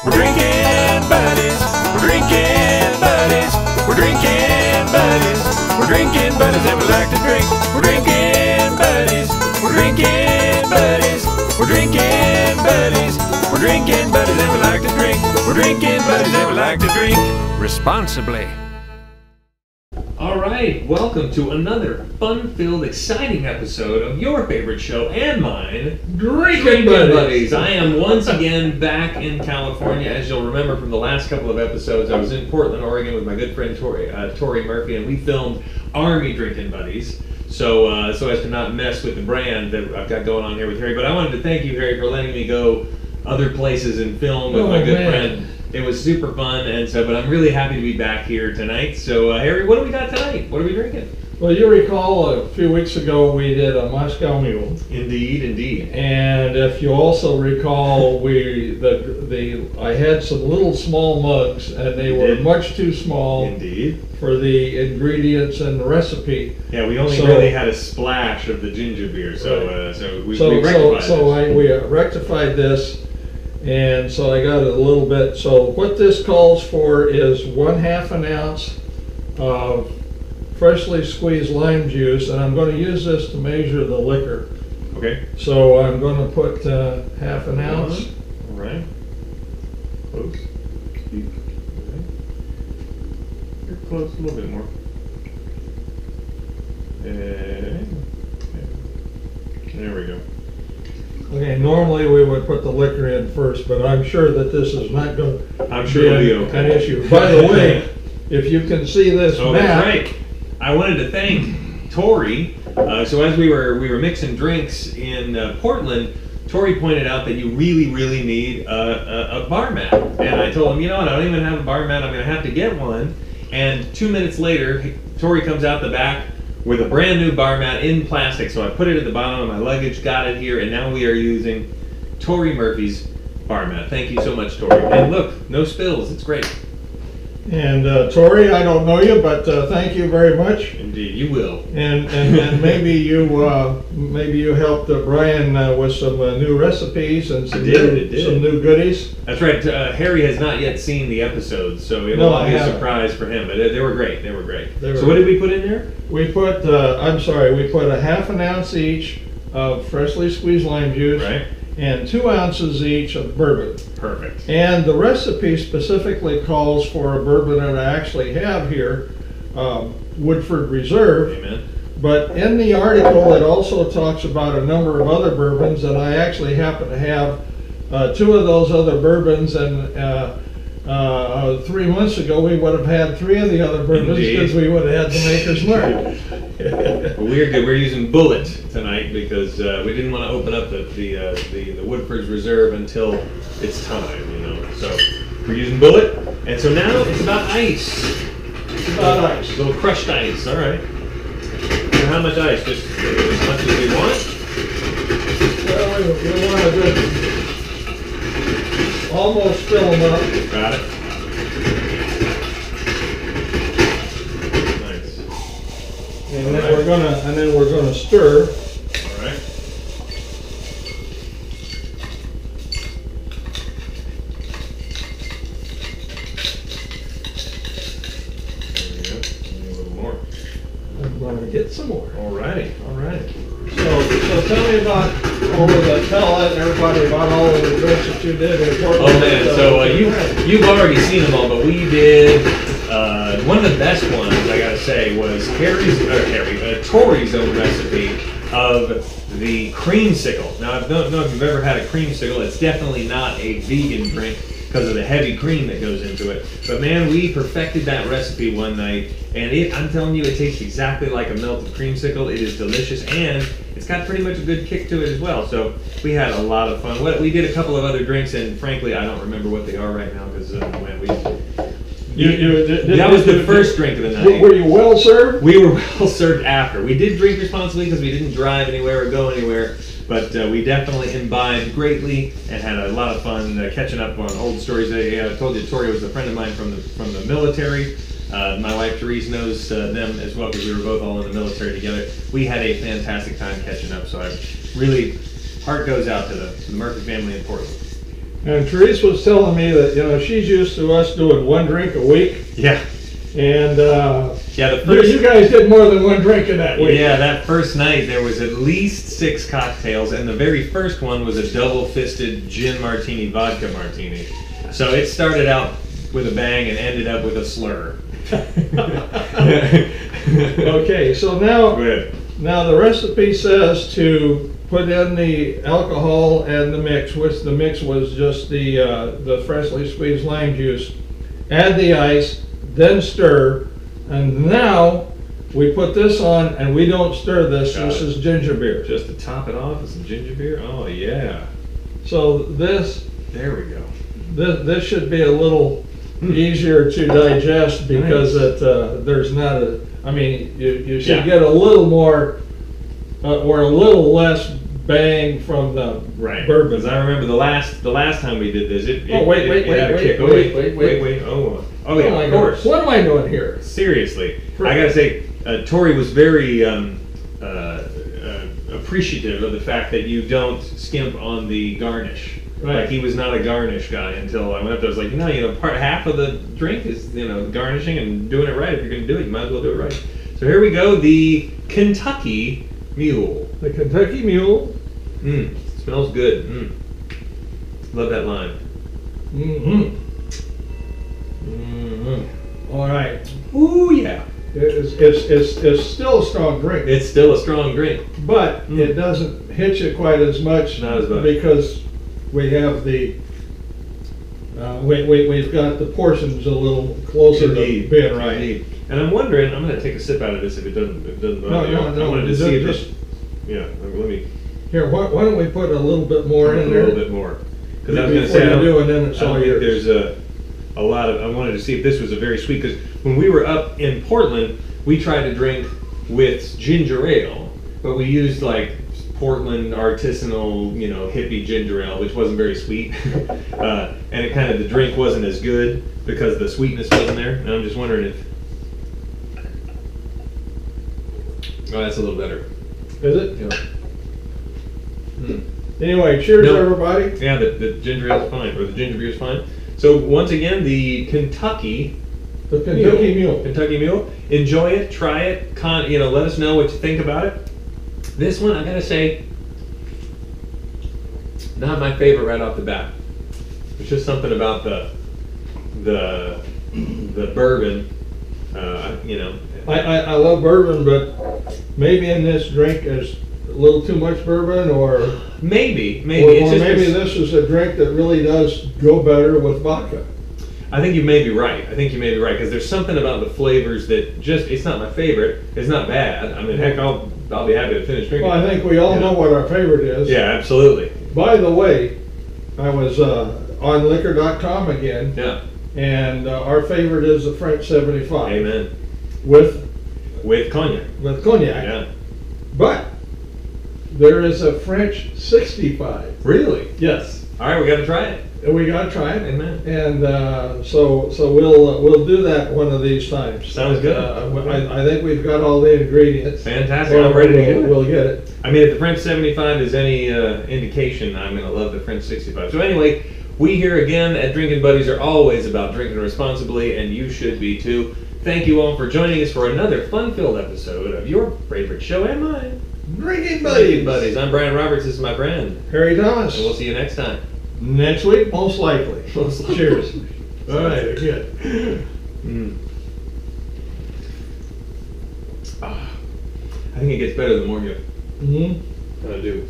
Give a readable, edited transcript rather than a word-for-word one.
We're drinking buddies. We're drinking buddies. We're drinking buddies. We're drinking buddies and we like to drink. We're drinking buddies. We're drinking buddies. We're drinking buddies. We're drinking buddies and we like to drink. We're drinking buddies and we like to drink responsibly. All right, welcome to another fun-filled, exciting episode of your favorite show and mine, Drinking Buddies. I am once again back in California. As you'll remember from the last couple of episodes, I was in Portland, Oregon with my good friend Tori Murphy, and we filmed Army Drinking Buddies. So as to not mess with the brand that I've got going on here with Harry. But I wanted to thank you, Harry, for letting me go other places and film with my good friend. It was super fun, and so, but I'm really happy to be back here tonight. So, Harry, what do we got tonight? What are we drinking? Well, you recall a few weeks ago we did a Moscow Mule. Indeed, indeed. And if you also recall, I had some little small mugs, and they were much too small. Indeed. For the ingredients and the recipe. Yeah, we only really had a splash of the ginger beer, so we rectified we rectified this. And so I got it a little bit. So what this calls for is 1/2 ounce of freshly squeezed lime juice, and I'm going to use this to measure the liquor. Okay. So I'm going to put 1/2 ounce. All right. Close. Keep. Okay. You're close a little bit more. And there we go. Okay, normally we would put the liquor in first, but I'm sure that this is not going to be an issue. By the way, if you can see this map. That's right. I wanted to thank Tori. So as we were mixing drinks in Portland, Tori pointed out that you really need a bar mat. And I told him, you know what, I don't even have a bar mat, I'm going to have to get one. And 2 minutes later, Tori comes out the back with a brand new bar mat in plastic. So I put it at the bottom of my luggage, got it here, and now we are using Tori Murphy's bar mat. Thank you so much, Tori. And look, no spills, it's great. And Tori, I don't know you, but thank you very much. Indeed, you will. And maybe you helped Brian with some new recipes and some new goodies. That's right. Harry has not yet seen the episodes, so it will be a surprise for him. But they were great. They were great. So what did we put in there? We put we put 1/2 ounce each of freshly squeezed lime juice. Right. And 2 ounces each of bourbon. Perfect. And the recipe specifically calls for a bourbon that I actually have here, Woodford Reserve. Amen. But in the article, it also talks about a number of other bourbons, and I actually happen to have 2 of those other bourbons. And 3 months ago, we would have had 3 of the other bourbons because we would have had the maker's mark. Well, we're good. We're using Bullet tonight because we didn't want to open up the Woodford's Reserve until it's time, you know. So we're using Bullet, and so now it's about ice. It's about ice. A little crushed ice. All right. And how much ice? Just as much as we want. Well, we want to almost fill them up. Got it. And then we're gonna stir. All right. There we go. A little more. I'm gonna get some more. All righty. All right. So tell me tell everybody about all of the drinks that you did in Portland. Oh man, so you've already seen them all, but we did one of the best ones I gotta say was Tori's own recipe of the creamsicle. Now I don't know if you've ever had a creamsicle. It's definitely not a vegan drink because of the heavy cream that goes into it. But man, we perfected that recipe one night, and I'm telling you, it tastes exactly like a melted creamsicle. It is delicious, and it's got pretty much a good kick to it as well. So we had a lot of fun. We did a couple of other drinks, and frankly, I don't remember what they are right now because that was the first drink of the night. Were you well served? We were well served after. We did drink responsibly because we didn't drive anywhere or go anywhere, but we definitely imbibed greatly and had a lot of fun catching up on old stories. I told you Tori was a friend of mine from the military. My wife Therese knows them as well because we were both all in the military together. We had a fantastic time catching up, so I really, heart goes out to the Murphy family in Portland. And Therese was telling me that, you know, she's used to us doing one drink a week. Yeah. And Yeah, the first, you guys did more than one drink in that week. yeah, that first night there was at least 6 cocktails, and the very first one was a double-fisted gin martini, vodka martini. So it started out with a bang and ended up with a slur. Okay, so now, Go ahead. now the recipe says to put in the alcohol and the mix, which the mix was just the freshly squeezed lime juice. Add the ice, then stir, and now we put this on and we don't stir this. Got This it. is ginger beer. Just to top it off with some ginger beer. Oh yeah, So this there we go. this should be a little easier to digest because there's not a. I mean, you should Yeah. get a little more or a little less bang from the Right. bourbon. Because I remember the last time we did this. It Oh, wait, it had a kick. Oh, wait. Oh Oh yeah, my of God. course. What am I doing here? Seriously, I gotta say, Tori was very appreciative of the fact that you don't skimp on the garnish. Right. Like he was not a garnish guy until I went up there. I was like, half of the drink is garnishing and doing it right. If you're gonna do it, you might as well do it right. So here we go, the Kentucky Mule. The Kentucky Mule. Smells good. Love that lime. Mm-hmm. All right. Ooh yeah. It's still a strong drink, It's still a strong drink. but it doesn't hit you quite as much. Not as much. Because we have the we've got the portions a little closer Indeed. to being right. Indeed. And I'm wondering, I'm going to take a sip out of this if it doesn't bother you. No. I wanted to see if Just yeah, let me here. Why don't we put a little bit more a in there? little bit more. Because I was going to Before say, I you don't, do, and then it's I don't all think yours. there's a lot of, I wanted to see if this was a very sweet, because when we were up in Portland, we tried to drink with ginger ale, but we used like Portland artisanal, hippie ginger ale, which wasn't very sweet. And it kind of, the drink wasn't as good because the sweetness wasn't there. And I'm just wondering if, oh, that's a little better. Is it? Yeah. Anyway, cheers, No. everybody. Yeah, the ginger ale is fine, or the ginger beer is fine. So once again, the Kentucky The Kentucky Mule. Kentucky Mule. Enjoy it, try it. Let us know what you think about it. This one, I gotta say, not my favorite right off the bat. It's just something about the bourbon. I love bourbon, but maybe in this drink there's a little too much bourbon, or maybe or it's just maybe this is a drink that really does go better with vodka. I think you may be right. Because there's something about the flavors that it's not my favorite. It's not bad. I mean, heck, I'll be happy to finish drinking. Well, I think we all know what our favorite is. Yeah, absolutely. By the way, I was on liquor.com again, Yeah. and our favorite is the French 75 Amen. with Cognac. cognac. Yeah. But there is a French 65. Really? Yes. All right, we got to try it. And we gotta try it. Amen. And so we'll do that one of these times. Sounds good. I think we've got all the ingredients. Fantastic. I'm ready to get it. We'll get it. I mean, if the French 75 is any indication, I'm going to love the French 65. So anyway, we here again at Drinking Buddies are always about drinking responsibly, and you should be too. Thank you all for joining us for another fun-filled episode of your favorite show and mine, Drinking Drinking Buddies. Buddies. I'm Brian Roberts. This is my friend. Harry Thomas. And we'll see you next time. Next week, most likely. Most likely. Cheers. All right, good. I think it gets better the more you Mm-hmm. do.